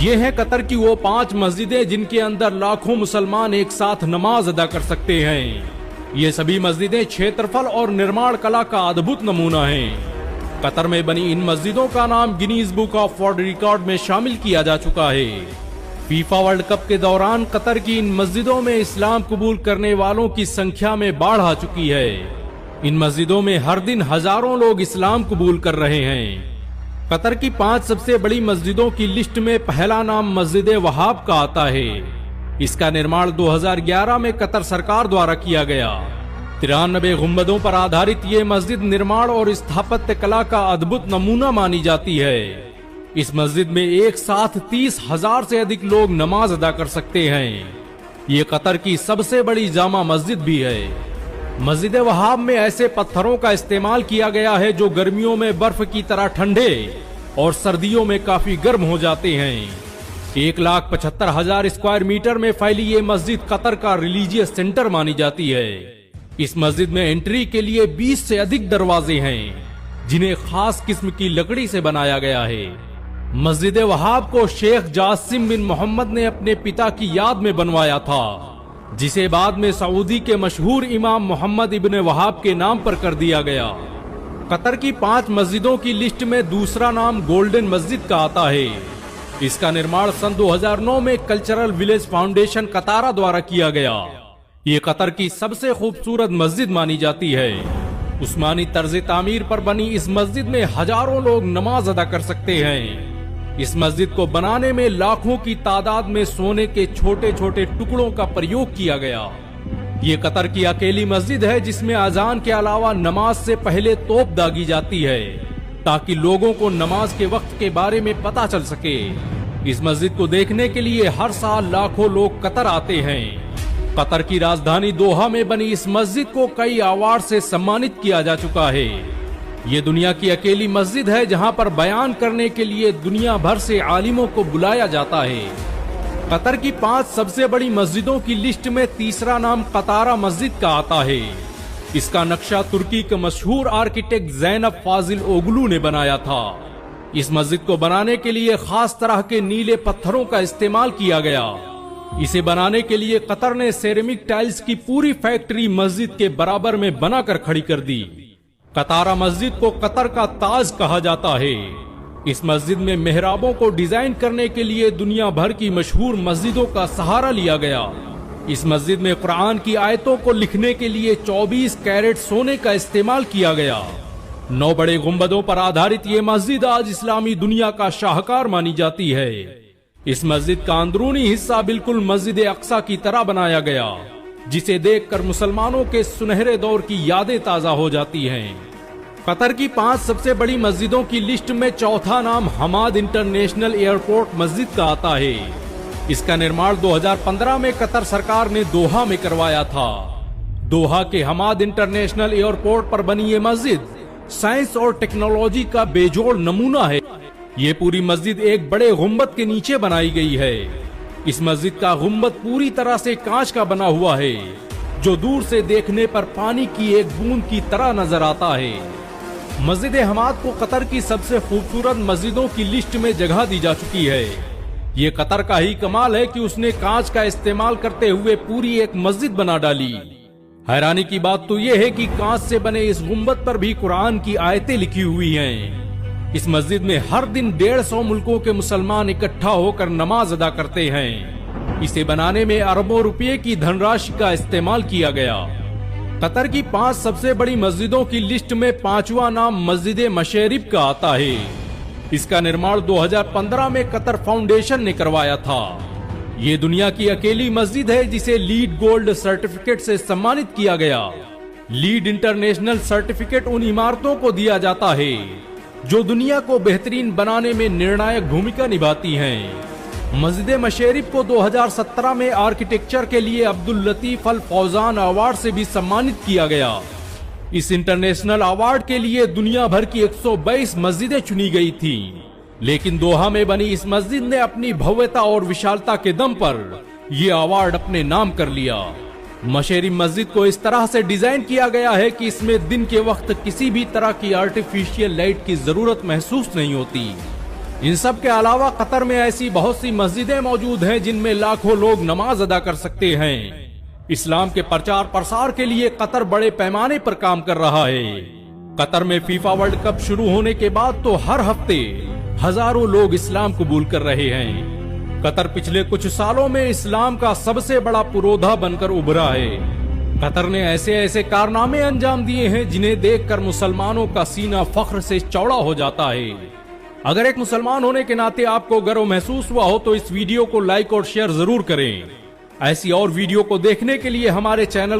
ये है कतर की वो 5 मस्जिदें जिनके अंदर लाखों मुसलमान एक साथ नमाज अदा कर सकते हैं। ये सभी मस्जिदें क्षेत्रफल और निर्माण कला का अद्भुत नमूना हैं। कतर में बनी इन मस्जिदों का नाम Guinness book of world record में शामिल किया जा चुका है। फीफा वर्ल्ड कप के दौरान कतर की इन मस्जिदों में इस्लाम कबूल करने वालों की संख्या में बढ़ आ चुकी है। इन मस्जिदों में हर दिन हजारों लोग इस्लाम कबूल कर रहे हैं। कतर की 5 सबसे बड़ी मस्जिदों की लिस्ट में पहला नाम मस्जिद वहाब का आता है। इसका निर्माण 2011 में कतर सरकार द्वारा किया गया। 93 गुंबदों पर आधारित ये मस्जिद निर्माण और स्थापत्य कला का अद्भुत नमूना मानी जाती है। इस मस्जिद में एक साथ 30,000 से अधिक लोग नमाज अदा कर सकते हैं। ये कतर की सबसे बड़ी जामा मस्जिद भी है। मस्जिद वहाब में ऐसे पत्थरों का इस्तेमाल किया गया है जो गर्मियों में बर्फ की तरह ठंडे और सर्दियों में काफी गर्म हो जाते हैं। 1,75,000 स्क्वायर मीटर में फैली ये मस्जिद कतर का रिलीजियस सेंटर मानी जाती है। इस मस्जिद में एंट्री के लिए 20 से अधिक दरवाजे हैं, जिन्हें खास किस्म की लकड़ी से बनाया गया है। मस्जिद वहाब को शेख जासिम बिन मोहम्मद ने अपने पिता की याद में बनवाया था, जिसे बाद में सऊदी के मशहूर इमाम मोहम्मद इब्ने वहाब के नाम पर कर दिया गया। कतर की 5 मस्जिदों की लिस्ट में दूसरा नाम गोल्डन मस्जिद का आता है। इसका निर्माण सन 2009 में कल्चरल विलेज फाउंडेशन कतारा द्वारा किया गया। ये कतर की सबसे खूबसूरत मस्जिद मानी जाती है। उस्मानी तर्ज तामीर पर बनी इस मस्जिद में हजारों लोग नमाज अदा कर सकते हैं। इस मस्जिद को बनाने में लाखों की तादाद में सोने के छोटे छोटे टुकड़ों का प्रयोग किया गया। ये कतर की अकेली मस्जिद है जिसमें अजान के अलावा नमाज से पहले तोप दागी जाती है, ताकि लोगों को नमाज के वक्त के बारे में पता चल सके। इस मस्जिद को देखने के लिए हर साल लाखों लोग कतर आते हैं। कतर की राजधानी दोहा में बनी इस मस्जिद को कई अवार्ड से सम्मानित किया जा चुका है। ये दुनिया की अकेली मस्जिद है जहां पर बयान करने के लिए दुनिया भर से आलिमों को बुलाया जाता है। कतर की 5 सबसे बड़ी मस्जिदों की लिस्ट में तीसरा नाम कतारा मस्जिद का आता है। इसका नक्शा तुर्की के मशहूर आर्किटेक्ट ज़ैनब फाजिल ओगलू ने बनाया था। इस मस्जिद को बनाने के लिए खास तरह के नीले पत्थरों का इस्तेमाल किया गया। इसे बनाने के लिए कतर ने सेरेमिक टाइल्स की पूरी फैक्ट्री मस्जिद के बराबर में बनाकर खड़ी कर दी। कतारा मस्जिद को कतर का ताज कहा जाता है। इस मस्जिद में मेहराबों को डिजाइन करने के लिए दुनिया भर की मशहूर मस्जिदों का सहारा लिया गया। इस मस्जिद में कुरान की आयतों को लिखने के लिए 24 कैरेट सोने का इस्तेमाल किया गया। 9 बड़े गुंबदों पर आधारित ये मस्जिद आज इस्लामी दुनिया का शाहकार मानी जाती है। इस मस्जिद का अंदरूनी हिस्सा बिल्कुल मस्जिद अक्सा की तरह बनाया गया, जिसे देखकर मुसलमानों के सुनहरे दौर की यादें ताजा हो जाती हैं। कतर की 5 सबसे बड़ी मस्जिदों की लिस्ट में चौथा नाम हमाद इंटरनेशनल एयरपोर्ट मस्जिद का आता है। इसका निर्माण 2015 में कतर सरकार ने दोहा में करवाया था। दोहा के हमाद इंटरनेशनल एयरपोर्ट पर बनी ये मस्जिद साइंस और टेक्नोलॉजी का बेजोड़ नमूना है। ये पूरी मस्जिद एक बड़े गुंबद के नीचे बनाई गई है। इस मस्जिद का गुंबद पूरी तरह से कांच का बना हुआ है, जो दूर से देखने पर पानी की एक बूंद की तरह नजर आता है। मस्जिद हमाद को कतर की सबसे खूबसूरत मस्जिदों की लिस्ट में जगह दी जा चुकी है। ये कतर का ही कमाल है कि उसने कांच का इस्तेमाल करते हुए पूरी एक मस्जिद बना डाली। हैरानी की बात तो यह है कि कांच से बने इस गुंबद पर भी कुरान की आयतें लिखी हुई हैं। इस मस्जिद में हर दिन 150 मुल्कों के मुसलमान इकट्ठा होकर नमाज अदा करते हैं। इसे बनाने में अरबों रुपए की धनराशि का इस्तेमाल किया गया। कतर की 5 सबसे बड़ी मस्जिदों की लिस्ट में 5वां नाम मस्जिद मशरिब का आता है। इसका निर्माण 2015 में कतर फाउंडेशन ने करवाया था। ये दुनिया की अकेली मस्जिद है जिसे लीड गोल्ड सर्टिफिकेट से सम्मानित किया गया। लीड इंटरनेशनल सर्टिफिकेट उन इमारतों को दिया जाता है जो दुनिया को बेहतरीन बनाने में निर्णायक भूमिका निभाती हैं। मस्जिद मशरिब को 2017 में आर्किटेक्चर के लिए अब्दुल लतीफ अल फौजान अवार्ड से भी सम्मानित किया गया। इस इंटरनेशनल अवार्ड के लिए दुनिया भर की 122 मस्जिदें चुनी गई थी, लेकिन दोहा में बनी इस मस्जिद ने अपनी भव्यता और विशालता के दम पर यह अवार्ड अपने नाम कर लिया। मशरिब मस्जिद को इस तरह से डिजाइन किया गया है कि इसमें दिन के वक्त किसी भी तरह की आर्टिफिशियल लाइट की जरूरत महसूस नहीं होती। इन सब के अलावा कतर में ऐसी बहुत सी मस्जिदें मौजूद हैं जिनमें लाखों लोग नमाज अदा कर सकते हैं। इस्लाम के प्रचार प्रसार के लिए कतर बड़े पैमाने पर काम कर रहा है। कतर में फीफा वर्ल्ड कप शुरू होने के बाद तो हर हफ्ते हजारों लोग इस्लाम कबूल कर रहे हैं। कतर पिछले कुछ सालों में इस्लाम का सबसे बड़ा पुरोधा बनकर उभरा है। कतर ने ऐसे ऐसे कारनामे अंजाम दिए हैं जिन्हें देखकर मुसलमानों का सीना फख्र से चौड़ा हो जाता है। अगर एक मुसलमान होने के नाते आपको गर्व महसूस हुआ हो तो इस वीडियो को लाइक और शेयर जरूर करें। ऐसी और वीडियो को देखने के लिए हमारे चैनल को